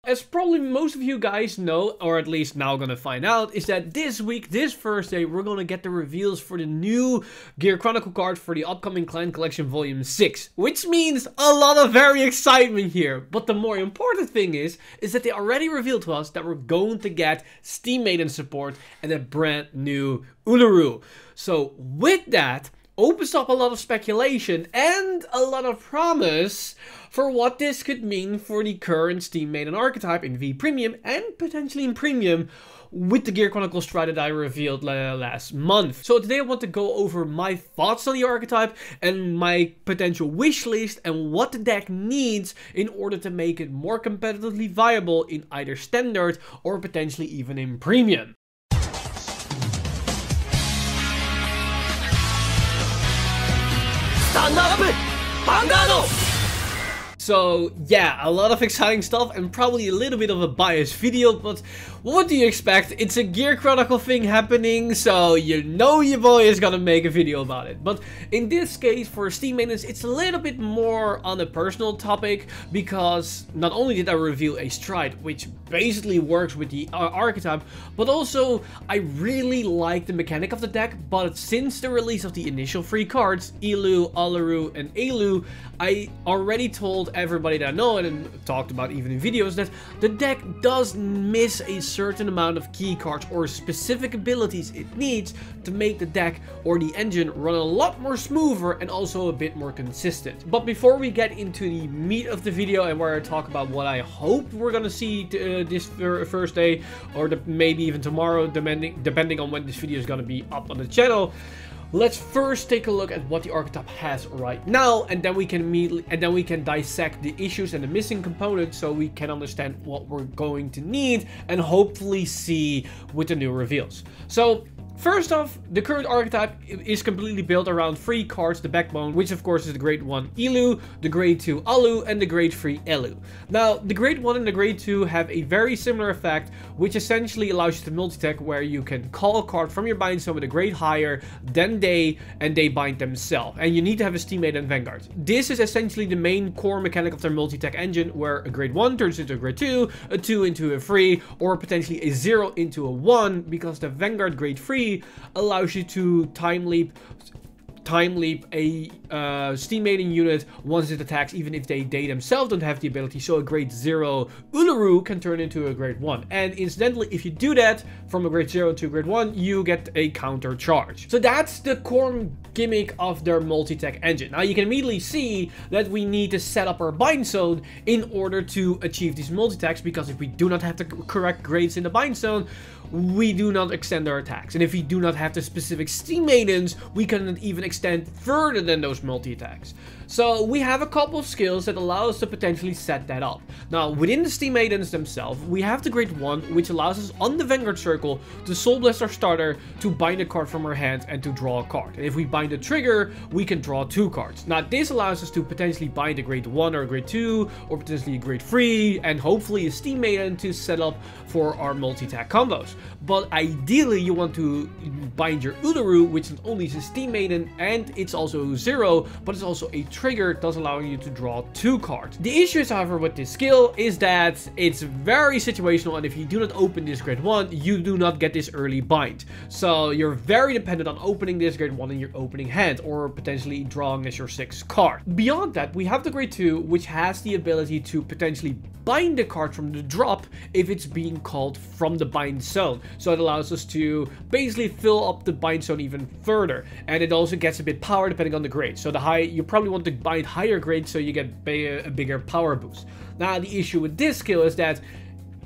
as probably most of you guys know, or at least now gonna find out, is that this week, this Thursday, we're gonna get the reveals for the new Gear Chronicle card for the upcoming Clan Collection Volume 6. Which means a lot of very excitement here. But the more important thing is that they already revealed to us that we're going to get Steam Maiden support and a brand new Uluru. So with that, opens up a lot of speculation and a lot of promise for what this could mean for the current Steam Maiden archetype in V Premium and potentially in Premium with the Gear Chronicle stride that I revealed last month. So today I want to go over my thoughts on the archetype and my potential wish list and what the deck needs in order to make it more competitively viable in either Standard or potentially even in Premium. So yeah, a lot of exciting stuff and probably a little bit of a biased video, but what do you expect? It's a Gear Chronicle thing happening, so you know your boy is gonna make a video about it. But in this case, for Steam Maidens, it's a little bit more on a personal topic, because not only did I reveal a stride, which basically works with the archetype, but also I really like the mechanic of the deck. But since the release of the initial 3 cards, Elu, Uluru, and Elu, I already told everybody that I know and talked about even in videos that the deck does miss a certain amount of key cards or specific abilities it needs to make the deck or the engine run a lot more smoother and also a bit more consistent. But before we get into the meat of the video and where I talk about what I hope we're gonna see this Thursday or maybe even tomorrow, depending on when this video is gonna be up on the channel, let's first take a look at what the archetype has right now, and then we can dissect the issues and the missing components so we can understand what we're going to need and hopefully see with the new reveals. So first off, the current archetype is completely built around 3 cards, the backbone, which of course is the grade 1 Elu, the grade 2 Alu, and the grade 3 Elu. Now, the grade 1 and the grade 2 have a very similar effect, which essentially allows you to multi-tech, where you can call a card from your bind zone with a grade higher than they, and they bind themselves. And you need to have a Steam Maiden and Vanguard. This is essentially the main core mechanic of their multi-tech engine, where a grade 1 turns into a grade 2, a 2 into a 3, or potentially a 0 into a 1, because the Vanguard grade 3 allows you to time leap a Steam Maiden unit once it attacks, even if they themselves don't have the ability. So a grade 0 Uluru can turn into a grade 1. And incidentally, if you do that from a grade 0 to a grade 1, you get a counter charge. So that's the core gimmick of their multi-tech engine. Now you can immediately see that we need to set up our bind zone in order to achieve these multi-techs, because if we do not have the correct grades in the bind zone, we do not extend our attacks. And if we do not have the specific Steam Maidens, we cannot even extend further than those multi-attacks. So we have a couple of skills that allow us to potentially set that up. Now, within the Steam Maidens themselves, we have the grade 1, which allows us on the Vanguard circle to Soul Blast our starter, to bind a card from our hand and to draw a card. And if we bind a trigger, we can draw 2 cards. Now, this allows us to potentially bind a grade 1 or a grade 2, or potentially a grade 3, and hopefully a Steam Maiden to set up for our multi-attack combos. But ideally, you want to bind your Uluru, which not only is a Steam Maiden and it's also 0, but it's also a trigger, thus allowing you to draw 2 cards. The issue is, however, with this skill is that it's very situational, and if you do not open this grade 1, you do not get this early bind. So you're very dependent on opening this grade 1 in your opening hand, or potentially drawing as your 6th card. Beyond that, we have the grade 2, which has the ability to potentially bind the card from the drop if it's being called from the bind zone. So it allows us to basically fill up the bind zone even further, and it also gets a bit power depending on the grade. So the high, you probably want to bind higher grades so you get a bigger power boost. Now the issue with this skill is that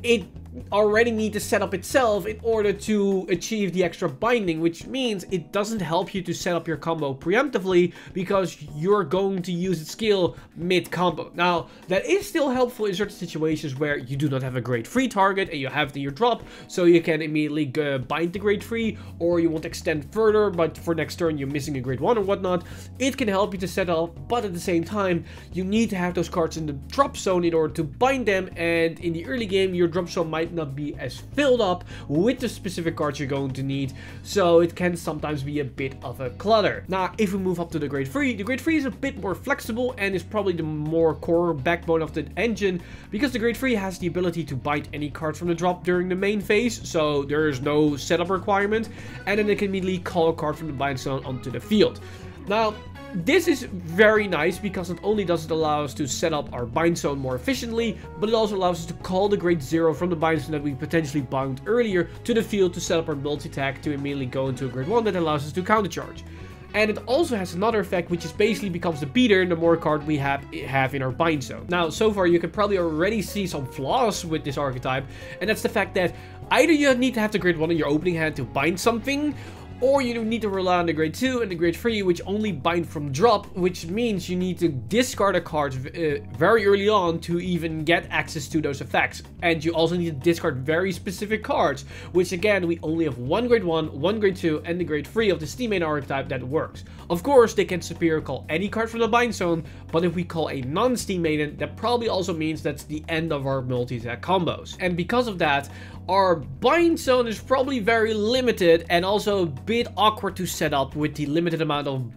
it already need to set up itself in order to achieve the extra binding, which means it doesn't help you to set up your combo preemptively, because you're going to use its skill mid-combo. Now, that is still helpful in certain situations where you do not have a grade 3 target and you have it in your drop, so you can immediately bind the grade 3, or you want to extend further, but for next turn you're missing a grade 1 or whatnot. It can help you to set up, but at the same time, you need to have those cards in the drop zone in order to bind them, and in the early game, your drop zone might might not be as filled up with the specific cards you're going to need, so it can sometimes be a bit of a clutter. Now, if we move up to the grade 3, the grade 3 is a bit more flexible and is probably the more core backbone of the engine, because the grade 3 has the ability to bind any cards from the drop during the main phase, so there is no setup requirement, and then it can immediately call a card from the bind zone onto the field. Now, this is very nice because not only does it allow us to set up our bind zone more efficiently, but it also allows us to call the grade 0 from the bind zone that we potentially bound earlier to the field to set up our multi-attack to immediately go into a grade 1 that allows us to countercharge. And it also has another effect, which is basically becomes the beater the more card we have in our bind zone. Now, so far you can probably already see some flaws with this archetype, and that's the fact that either you need to have the grade 1 in your opening hand to bind something, or you need to rely on the grade 2 and the grade 3, which only bind from drop, which means you need to discard a card very early on to even get access to those effects. And you also need to discard very specific cards, which again, we only have one grade 1, one grade 2, and the grade 3 of the Steam Maiden archetype that works. Of course, they can superior call any card from the bind zone, but if we call a non-Steam Maiden, that probably also means that's the end of our multi-attack combos. And because of that, our bind zone is probably very limited and also a bit awkward to set up with the limited amount of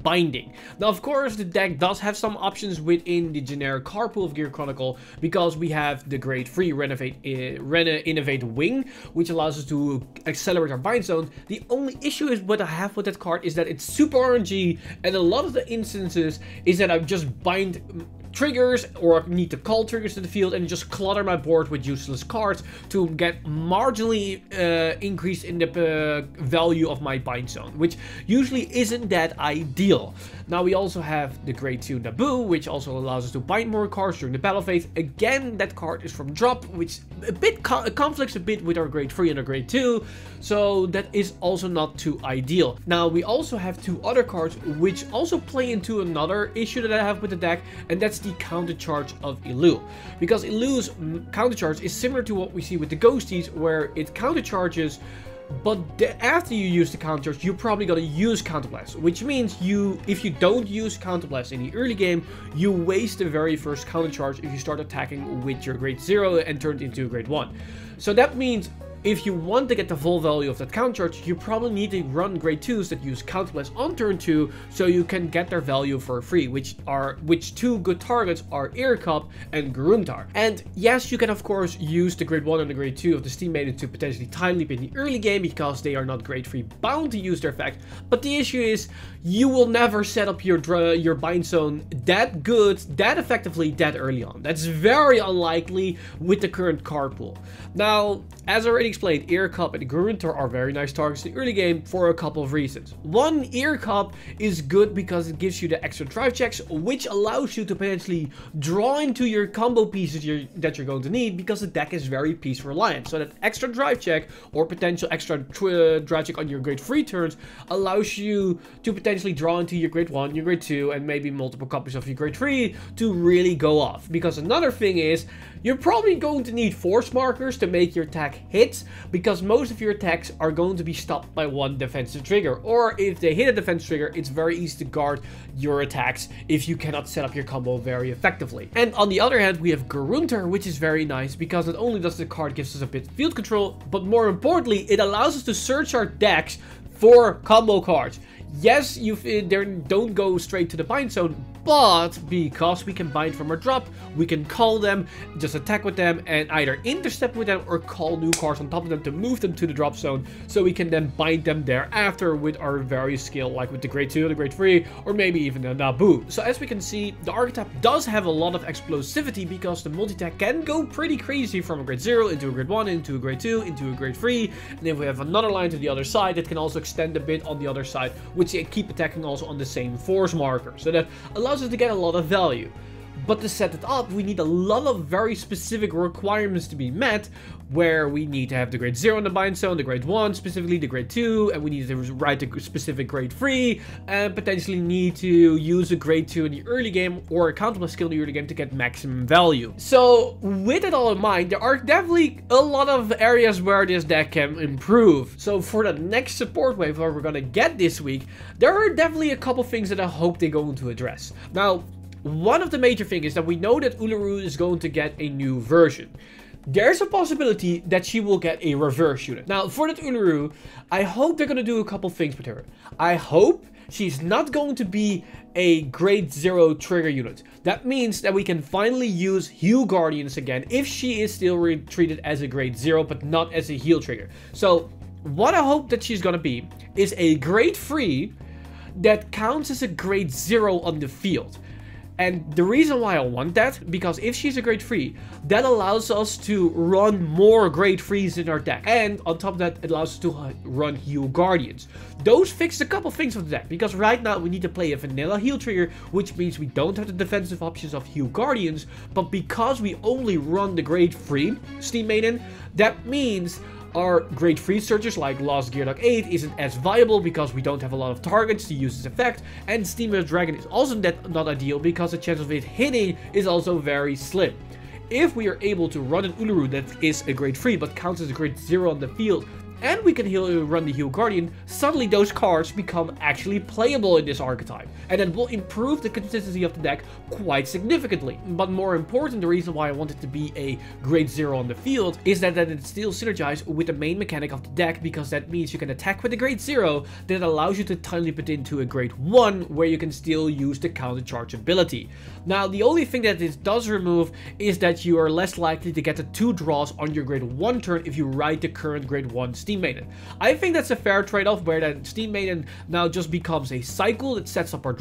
binding. Now, of course, the deck does have some options within the generic card pool of Gear Chronicle, because we have the grade 3 Innovate Wing, which allows us to accelerate our bind zone. The only issue is what I have with that card is that it's super RNG, and a lot of the instances is that I just bind triggers or need to call triggers to the field and just clutter my board with useless cards to get marginally increase in the value of my bind zone, which usually isn't that ideal. Now, we also have the grade 2 Naboo, which also allows us to bind more cards during the battle phase. Again, that card is from drop, which a bit conflicts a bit with our grade 3 and our grade 2, so that is also not too ideal. Now, we also have two other cards which also play into another issue that I have with the deck, and that's the countercharge of Elu, because Elu's countercharge is similar to what we see with the ghosties, where it countercharges, but after you use the countercharge, you're probably gonna use counterblast, which means if you don't use counterblast in the early game, you waste the very first countercharge if you start attacking with your grade 0 and turn it into a grade 1. So that means if you want to get the full value of that countercharge, you probably need to run grade 2s that use counterblast on turn 2, so you can get their value for free, which two good targets are Ear Cup and Gruntar. And yes, you can of course use the grade 1 and the grade 2 of the Steam Maiden to potentially time leap in the early game, because they are not grade 3 bound to use their effect. But the issue is, you will never set up your bind zone that good, that effectively, that early on. That's very unlikely with the current card pool. Now, as I already explained, Ear Cup and Gruntar are very nice targets in the early game for a couple of reasons. One, Ear Cup is good because it gives you the extra drive checks, which allows you to potentially draw into your combo pieces that you're going to need, because the deck is very piece reliant. So that extra drive check or potential extra drive check on your grade 3 turns allows you to potentially draw into your grade 1, your grade 2, and maybe multiple copies of your grade 3 to really go off. Because another thing is, you're probably going to need force markers to make your attack hit, because most of your attacks are going to be stopped by one defensive trigger, or if they hit a defense trigger, it's very easy to guard your attacks if you cannot set up your combo very effectively. And on the other hand, we have Gruntar, which is very nice because not only does the card gives us a bit of field control, but more importantly, it allows us to search our decks for combo cards. Yes, don't go straight to the bind zone, but because we can bind from our drop, we can call them, just attack with them, and either intercept with them or call new cards on top of them to move them to the drop zone, so we can then bind them thereafter with our various skill, like with the grade 2, the grade 3, or maybe even the Naboo. So as we can see, the archetype does have a lot of explosivity, because the multi-attack can go pretty crazy from a grade 0 into a grade 1, into a grade 2, into a grade 3, and if we have another line to the other side, that can also extend a bit on the other side, which keep attacking also on the same force marker. So that allows us to get a lot of value. But to set it up, we need a lot of very specific requirements to be met, where we need to have the grade 0 in the bind zone, the grade 1 specifically, the grade 2, and we need to write a specific grade 3, and potentially need to use a grade 2 in the early game or a counterblast skill in the early game to get maximum value. So with it all in mind, there are definitely a lot of areas where this deck can improve. So for the next support wave where we're gonna get this week, there are definitely a couple things that I hope they're going to address. Now, one of the major things is that we know that Uluru is going to get a new version. there's a possibility that she will get a reverse unit. Now, for that Uluru, I hope they're going to do a couple things with her. I hope she's not going to be a grade 0 trigger unit. That means that we can finally use heal guardians again if she is still treated as a grade 0 but not as a heal trigger. So what I hope that she's gonna be is a grade 3 that counts as a grade 0 on the field. And the reason why I want that, because if she's a grade 3, that allows us to run more grade 3s in our deck. And on top of that, it allows us to run heal guardians. Those fix a couple things with the deck, because right now we need to play a vanilla heal trigger, which means we don't have the defensive options of heal guardians. But because we only run the grade 3 Steam Maiden, that means our grade 3 searches like Lost Gearlock 8 isn't as viable because we don't have a lot of targets to use this effect, and Steam Maiden Dragon is also not ideal because the chance of it hitting is also very slim. If we are able to run an Uluru that is a grade 3 but counts as a grade 0 on the field, and we can run the Heal Guardian, suddenly those cards become actually playable in this archetype. And it will improve the consistency of the deck quite significantly. But more important, the reason why I want it to be a grade 0 on the field is that it still synergizes with the main mechanic of the deck, because that means you can attack with a grade 0 that allows you to timely put into a grade 1 where you can still use the counter charge ability. Now, the only thing that this does remove is that you are less likely to get the 2 draws on your grade 1 turn if you ride the current grade 1 Steam Maiden. I think that's a fair trade-off, where that Steam Maiden now just becomes a cycle that sets up our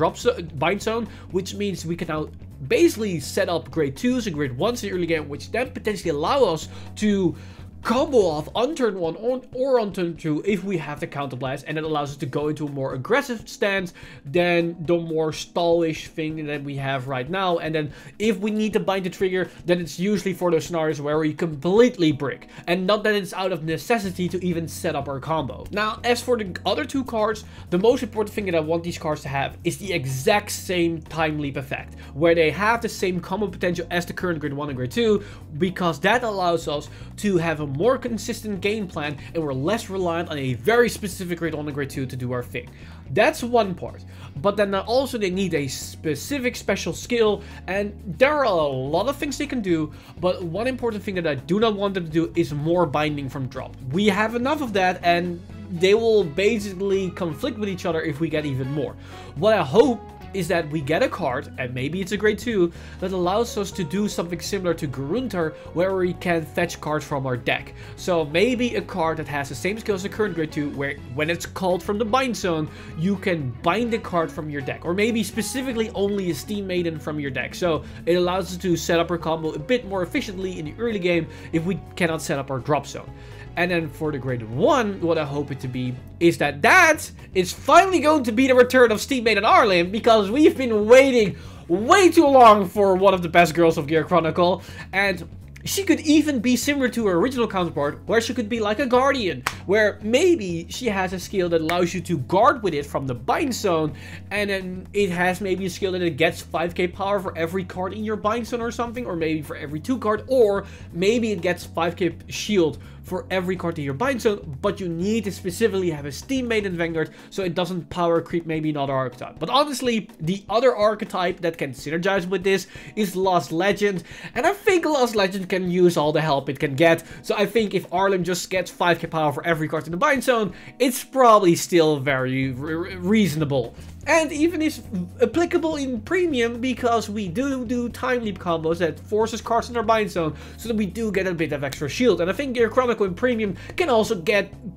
bind zone, which means we can now basically set up grade 2s and grade 1s in the early game, which then potentially allow us to combo off on turn 1 or on turn 2 if we have the counterblast, and it allows us to go into a more aggressive stance than the more stallish thing that we have right now. And then if we need to bind the trigger, then it's usually for those scenarios where we completely brick, and not that it's out of necessity to even set up our combo. Now, as for the other 2 cards, the most important thing that I want these cards to have is the exact same time leap effect, where they have the same combo potential as the current grade 1 and grade 2, because that allows us to have a more consistent game plan, and we're less reliant on a very specific grade 1 and grade 2 to do our thing. That's one part. But then also they need a specific special skill, and there are a lot of things they can do, but one important thing that I do not want them to do is more binding from drop. We have enough of that, and they will basically conflict with each other if we get even more. What I hope is that we get a card, and maybe it's a grade 2, that allows us to do something similar to Grunter, where we can fetch cards from our deck. So maybe a card that has the same skill as the current grade 2, where when it's called from the bind zone, you can bind the card from your deck. Or maybe specifically only a Steam Maiden from your deck. So it allows us to set up our combo a bit more efficiently in the early game if we cannot set up our drop zone. And then for the grade 1, what I hope it to be is that is finally going to be the return of Steam Maiden Arlen, because we've been waiting way too long for one of the best girls of Gear Chronicle, and she could even be similar to her original counterpart, where she could be like a guardian, where maybe she has a skill that allows you to guard with it from the bind zone, and then it has maybe a skill that it gets 5k power for every card in your bind zone or something, or maybe for every 2 card, or maybe it gets 5k shield for every card in your bind zone, but you need to specifically have a Steam Maiden Vanguard so it doesn't power creep maybe another archetype. But honestly, the other archetype that can synergize with this is Lost Legend, and I think Lost Legend can use all the help it can get. So I think if Arlen just gets 5k power for every card in the bind zone, it's probably still very reasonable. And even is applicable in Premium, because we do time leap combos that forces cards in our bind zone, so that we do get a bit of extra shield. And I think Gear Chronicle in Premium can also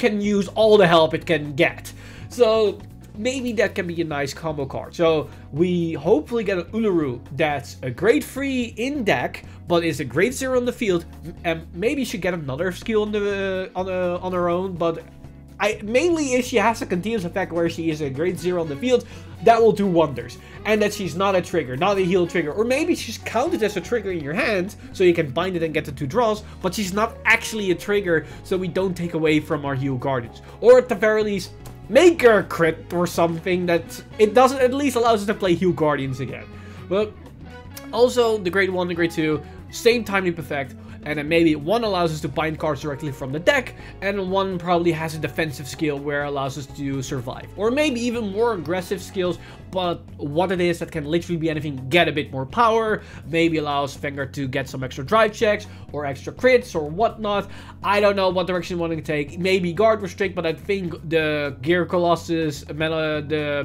use all the help it can get. So maybe that can be a nice combo card. So we hopefully get an Uluru that's a grade 3 in deck, but is a grade 0 on the field, and maybe she get another skill on her own, but mainly if she has a continuous effect where she is a grade 0 on the field, that will do wonders. And that she's not a trigger, not a heal trigger, or maybe she's counted as a trigger in your hand, so you can bind it and get the 2 draws, but she's not actually a trigger, so we don't take away from our heal guardians. Or at the very least, make her a crit or something that it doesn't at least allows us to play heal guardians again. But also the grade 1 and grade 2, same time leap effect. and then maybe one allows us to bind cards directly from the deck, and one probably has a defensive skill where it allows us to survive. Or maybe even more aggressive skills, but what it is, that can literally be anything. Get a bit more power, maybe allows Vanguard to get some extra drive checks, or extra crits, or whatnot. I don't know what direction you want to take. Maybe guard restrict, but I think the Gear Colossus, the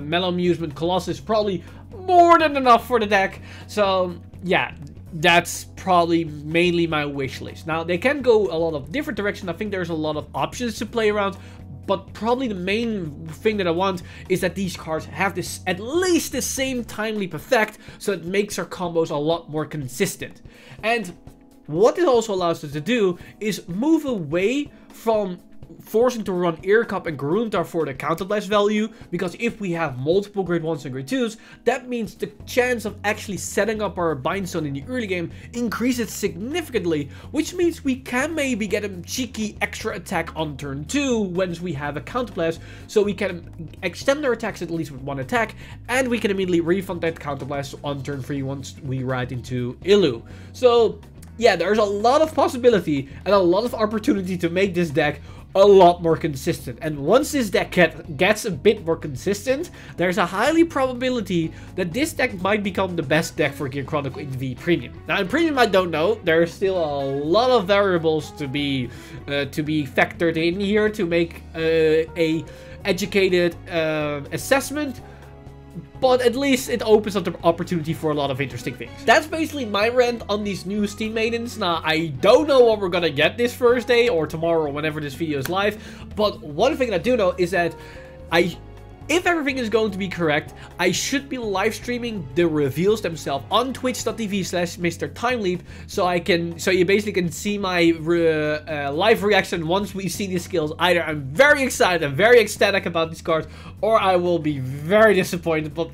Mellow Amusement Colossus, probably more than enough for the deck. So yeah, that's probably mainly my wish list. Now, they can go a lot of different directions. I think there's a lot of options to play around, but probably the main thing that I want is that these cards have this, at least the same time leap effect, so it makes our combos a lot more consistent. And what it also allows us to do is move away from forcing to run Ear Cup and Garuntar for the counterblast value, because if we have multiple grade 1s and grade 2s, that means the chance of actually setting up our bind zone in the early game increases significantly, which means we can maybe get a cheeky extra attack on turn 2 once we have a counterblast, so we can extend our attacks at least with one attack, and we can immediately refund that counterblast on turn 3 once we ride into Ilu. So yeah, there's a lot of possibility and a lot of opportunity to make this deck a lot more consistent. And once this deck gets a bit more consistent, there's a highly probability that this deck might become the best deck for Gear Chronicle in V Premium. Now in Premium, I don't know. There's still a lot of variables to be factored in here to make a educated assessment. But at least it opens up the opportunity for a lot of interesting things. That's basically my rant on these new Steam Maidens. Now, I don't know what we're gonna get this Thursday or tomorrow or whenever this video is live. But one thing I do know is that if everything is going to be correct, I should be live streaming the reveals themselves on twitch.tv/MrTimeLeap, so you basically can see my live reaction once we see these skills. Either I'm very excited and very ecstatic about these cards, or I will be very disappointed. But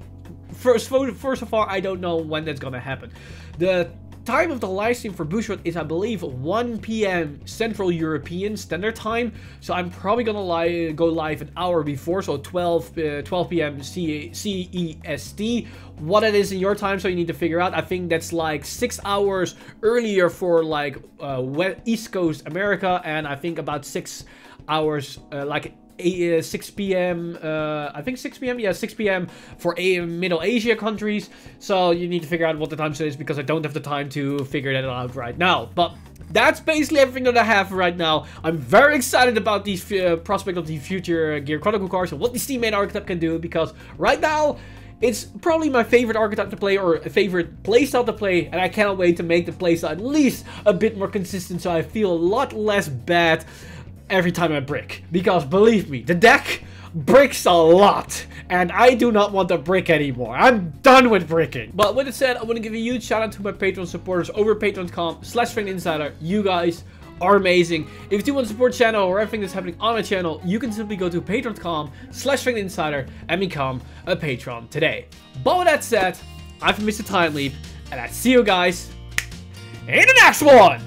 first of all, I don't know when that's gonna happen. The time of the live stream for Bushwood is, I believe, 1 p.m. Central European Standard Time. So I'm probably gonna go live an hour before, so 12 p.m. CEST. What it is in your time, so you need to figure out. I think that's like 6 hours earlier for like East Coast America, and I think about 6 hours like 6 p.m. I think 6 p.m. Yeah, 6 p.m. for Middle Asia countries. So you need to figure out what the time zone is, because I don't have the time to figure that out right now. But that's basically everything that I have right now. I'm very excited about these prospect of the future Gear Chronicle cards and what the Steam Maiden archetype can do, because right now it's probably my favorite archetype to play, or a favorite playstyle to play, and I cannot wait to make the playstyle at least a bit more consistent, so I feel a lot less bad every time I brick. Because believe me, the deck bricks a lot, and I do not want to brick anymore. I'm done with bricking. But with it said, I want to give a huge shout out to my Patreon supporters over patreon.com/FrankTheInsider. You guys are amazing. If you do want to support the channel or everything that's happening on the channel, you can simply go to patreon.com/FrankTheInsider and become a patron today. But with that said, I've been Mr. Time Leap, and I see you guys in the next one.